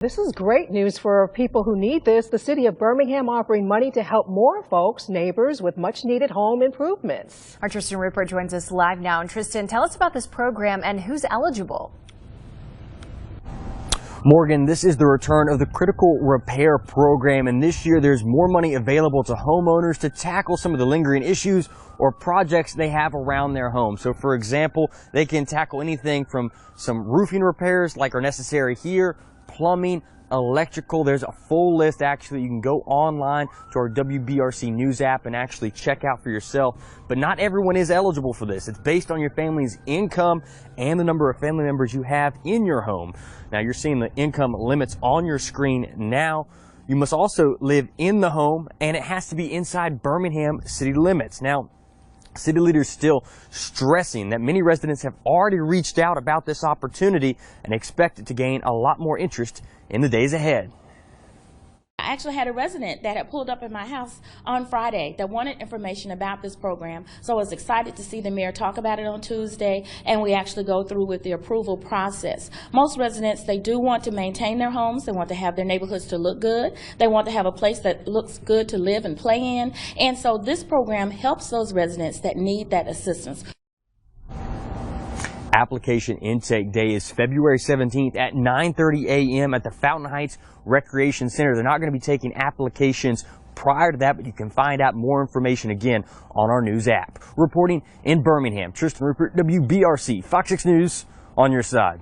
This is great news for people who need this. The city of Birmingham offering money to help more folks, neighbors, with much needed home improvements. Our Tristan Rupert joins us live now. And Tristan, tell us about this program and who's eligible. Morgan, this is the return of the critical repair program, and this year there's more money available to homeowners to tackle some of the lingering issues or projects they have around their home. So for example, they can tackle anything from some roofing repairs like are necessary here, plumbing, electrical. There's a full list. Actually, you can go online to our WBRC News app and actually check out for yourself. But not everyone is eligible for this. It's based on your family's income and the number of family members you have in your home. Now, you're seeing the income limits on your screen now. You must also live in the home, and it has to be inside Birmingham city limits. Now, city leaders still stressing that many residents have already reached out about this opportunity and expect it to gain a lot more interest in the days ahead. I actually had a resident that had pulled up in my house on Friday that wanted information about this program, so I was excited to see the mayor talk about it on Tuesday, and we actually go through with the approval process. Most residents, they do want to maintain their homes, they want to have their neighborhoods to look good, they want to have a place that looks good to live and play in, and so this program helps those residents that need that assistance. Application intake day is February 17th at 9:30 a.m. at the Fountain Heights Recreation Center. They're not going to be taking applications prior to that, but you can find out more information again on our news app. Reporting in Birmingham, Tristan Rupert, WBRC, Fox 6 News, on your side.